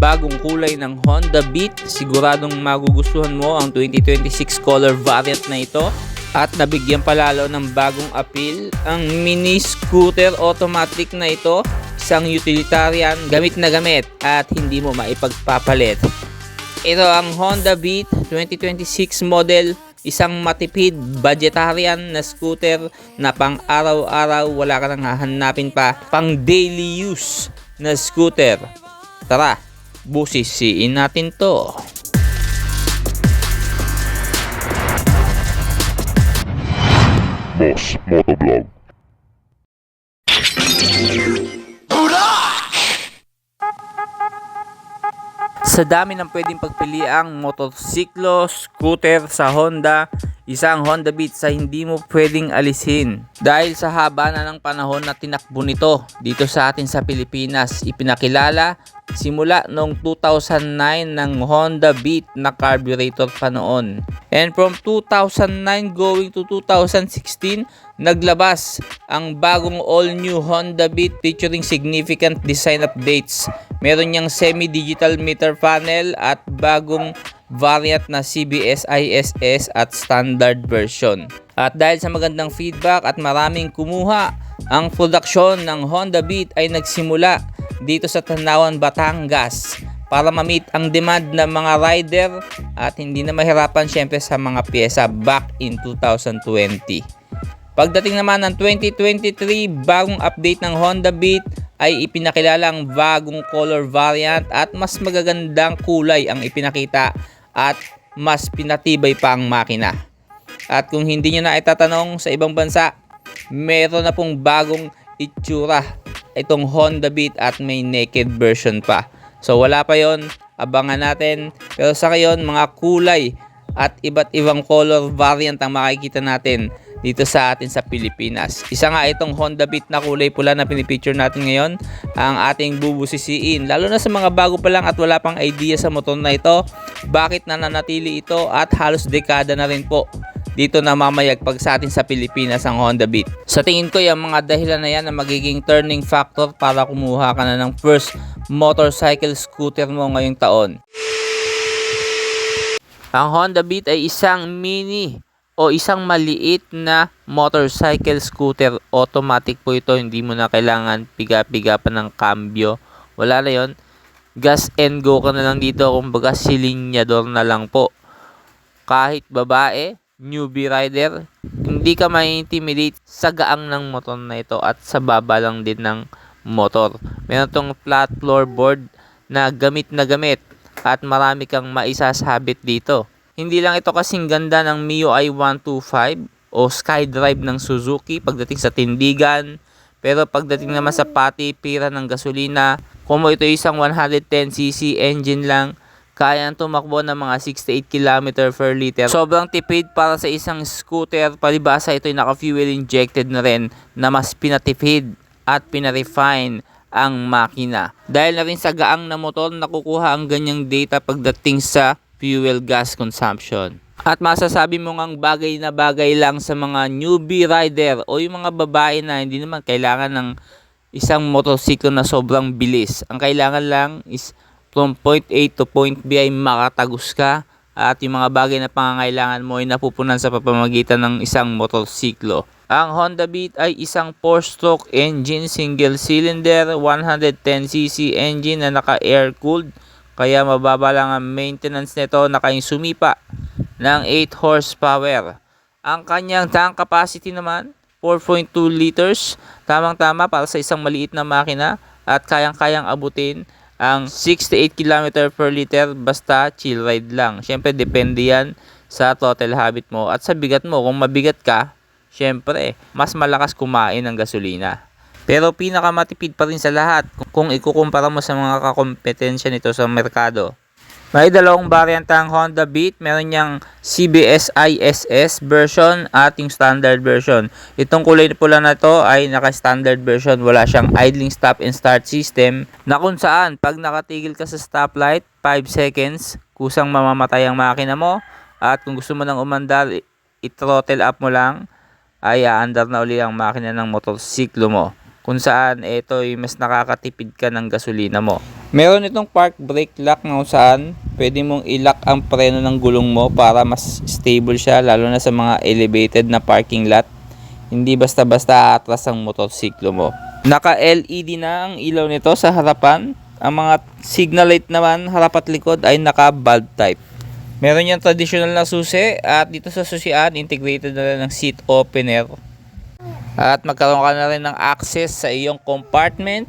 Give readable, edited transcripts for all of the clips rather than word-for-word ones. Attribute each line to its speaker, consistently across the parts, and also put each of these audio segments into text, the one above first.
Speaker 1: bagong kulay ng Honda Beat. Siguradong magugustuhan mo ang 2026 color variant na ito. At nabigyan palalo ng bagong appeal ang mini scooter automatic na ito. Isang utilitarian, gamit na gamit at hindi mo maipagpapalit. Ito ang Honda Beat 2026 model. Isang matipid, budgetarian na scooter na pang araw-araw, wala ka nang hahanapin pa. Pang daily use na scooter. Tara, busisiin natin to.
Speaker 2: Boss Motovlog.
Speaker 1: Sa dami ng pwedeng pagpiliang motorsiklo, scooter sa Honda, isang Honda Beat sa hindi mo pwedeng alisin. Dahil sa haba na ng panahon na tinakbo nito dito sa atin sa Pilipinas, ipinakilala simula noong 2009 ng Honda Beat na carburetor pa noon. And from 2009 going to 2016, naglabas ang bagong all-new Honda Beat featuring significant design updates. Meron niyang semi-digital meter panel at bagong variant na CBS ISS at standard version. At dahil sa magandang feedback at maraming kumuha, ang produksyon ng Honda Beat ay nagsimula dito sa Tanawan, Batangas para ma-meet ang demand ng mga rider at hindi na mahirapan syempre sa mga pyesa back in 2020. Pagdating naman ng 2023, bagong update ng Honda Beat ay ipinakilala ang bagong color variant at mas magagandang kulay ang ipinakita at mas pinatibay pa ang makina. At kung hindi nyo na itatanong sa ibang bansa, meron na pong bagong itsura itong Honda Beat at may naked version pa. So wala pa yon, abangan natin. Pero sa ngayon, mga kulay at iba't ibang color variant ang makikita natin dito sa atin sa Pilipinas. Isa nga itong Honda Beat na kulay pula na pinipicture natin ngayon ang ating bubusisiin. Lalo na sa mga bago pa lang at wala pang idea sa motor na ito, bakit nananatili ito at halos dekada na rin po dito na mamayagpag sa atin sa Pilipinas ang Honda Beat. Sa tingin ko yung mga dahilan na yan na magiging turning factor para kumuha ka na ng first motorcycle scooter mo ngayong taon. Ang Honda Beat ay isang mini o isang maliit na motorcycle scooter. Automatic po ito, hindi mo na kailangan piga-piga pa ng cambio. Wala na yon, gas and go ka na lang dito, kumbaga silinyador na lang po. Kahit babae, newbie rider, hindi ka ma-intimidate sa gaang ng motor na ito at sa baba lang din ng motor. Meron tong flat floorboard na gamit at marami kang maisasabit dito. Hindi lang ito kasing ganda ng MIUI 125 o SkyDrive ng Suzuki pagdating sa tindigan, pero pagdating naman sa pati-pira ng gasolina, kung ito isang 110cc engine lang, kayang tumakbo ng mga 68 km per liter. Sobrang tipid para sa isang scooter. Palibasa ito ay naka-fuel injected na rin na mas pinatipid at pinarefine ang makina. Dahil na rin sa gaang na motor, nakukuha ang ganyang data pagdating sa fuel gas consumption. At masasabi mo ngang bagay na bagay lang sa mga newbie rider o yung mga babae na hindi naman kailangan ng isang motorsiklo na sobrang bilis. Ang kailangan lang is from point A to point B ay makatagos ka at yung mga bagay na pangangailangan mo ay napupunan sa pamamagitan ng isang motorsiklo. Ang Honda Beat ay isang 4-stroke engine, single cylinder, 110cc engine na naka-air-cooled. Kaya mababa lang ang maintenance nito na kayang sumipa ng 8 horsepower. Ang kanyang tank capacity naman, 4.2 liters. Tamang-tama para sa isang maliit na makina at kayang-kayang abutin ang 68 km per liter basta chill ride lang. Siyempre, depende yan sa throttle habit mo at sa bigat mo. Kung mabigat ka, siyempre, mas malakas kumain ng gasolina. Pero pinakamatipid pa rin sa lahat kung ikukumpara mo sa mga kakompetensya nito sa merkado. May dalawang variant ang Honda Beat. Meron niyang CBS ISS version at yung standard version. Itong kulay pula na to ay naka-standard version. Wala siyang idling stop and start system na kung saan pag nakatigil ka sa stoplight, 5 seconds, kusang mamamatay ang makina mo. At kung gusto mo nang umandar, i-throttle up mo lang, ay aandar na uli ang makina ng motorsiklo mo. Kung saan ito ay mas nakakatipid ka ng gasolina mo. Meron itong park brake lock na kung saan pwede mong i-lock ang preno ng gulong mo para mas stable siya, lalo na sa mga elevated na parking lot. Hindi basta-basta aatras ang motorsiklo mo. Naka-LED na ang ilaw nito sa harapan. Ang mga signal light naman harap at likod ay naka-bulb type. Meron yung traditional na susi at dito sa susian integrated na rin ng seat opener. At magkaroon ka na rin ng access sa iyong compartment.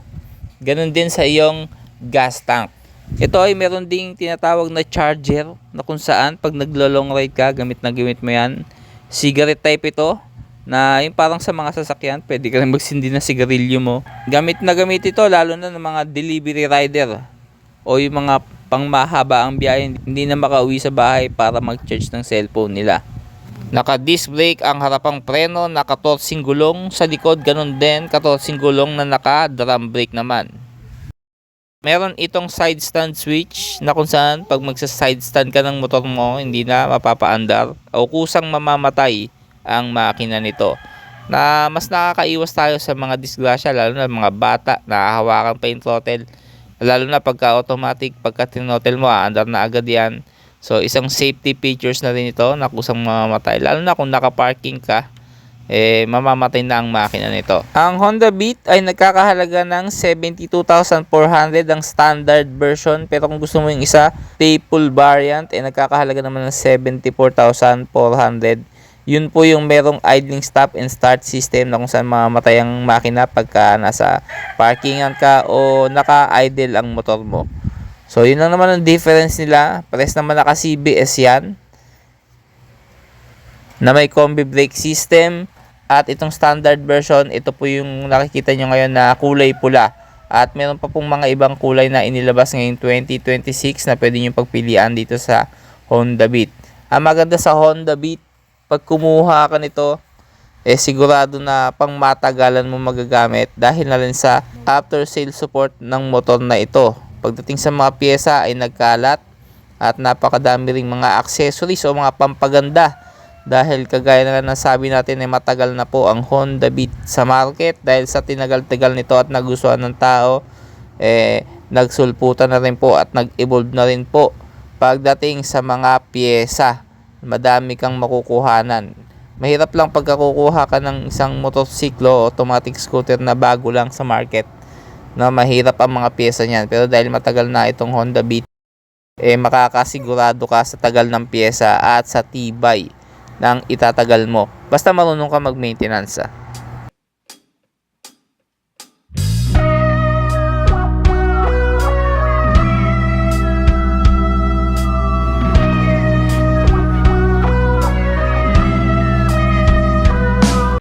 Speaker 1: Ganun din sa iyong gas tank. Ito ay meron ding tinatawag na charger na kung saan pag naglo-long ride ka, gamit na gamit mo yan. Cigarette type ito na yung parang sa mga sasakyan, pwede ka rin magsindi na sigarilyo mo. Gamit na gamit ito lalo na ng mga delivery rider o yung mga pangmahaba ang biyahe, hindi na makauwi sa bahay para mag-charge ng cellphone nila. Naka-disc brake ang harapang preno, naka-torsing gulong sa likod, ganun din, katorsing gulong na naka-drum brake naman. Meron itong side stand switch na kung saan pag magsa-side stand ka ng motor mo, hindi na mapapaandar o kusang mamamatay ang makina nito. Na mas nakakaiwas tayo sa mga disgrasya, lalo na mga bata na hahawakan pa yung throttle. Lalo na pagka automatic, pagka tinotel mo, aandar na agad yan. So isang safety features na rin ito na kusang mamamatay. Lalo na kung naka-parking ka, mamamatay na ang makina nito. Ang Honda Beat ay nagkakahalaga ng 72,400 ang standard version, pero kung gusto mo yung isa staple variant ay nagkakahalaga naman ng 74,400. Yun po yung merong idling stop and start system na kung saan mamamatay ang makina pagka nasa parkingan ka o naka-idle ang motor mo. So yun lang naman ang difference nila. Pares naman naka CBS yan na may combi brake system. At itong standard version, ito po yung nakikita nyo ngayon na kulay pula. At meron pa pong mga ibang kulay na inilabas ngayong 2026 na pwede nyo pagpilian dito sa Honda Beat. Ang maganda sa Honda Beat, pag kumuha ka nito, sigurado na pang matagalan mo magagamit dahil na rin sa after sale support ng motor na ito. Pagdating sa mga pyesa ay nagkalat at napakadami ring mga accessories o mga pampaganda. Dahil kagaya na nasabi natin ay matagal na po ang Honda Beat sa market, dahil sa tinagal-tagal nito at nagustuhan ng tao, nagsulputan na rin po at nag-evolve na rin po pagdating sa mga pyesa. Madami kang makukuhanan. Mahirap lang pagkakukuha ka ng isang motorsiklo o automatic scooter na bago lang sa market, na mahirap ang mga pyesa niyan. Pero dahil matagal na itong Honda Beat, makakasigurado ka sa tagal ng pyesa at sa tibay ng itatagal mo. Basta marunong ka mag-maintenance.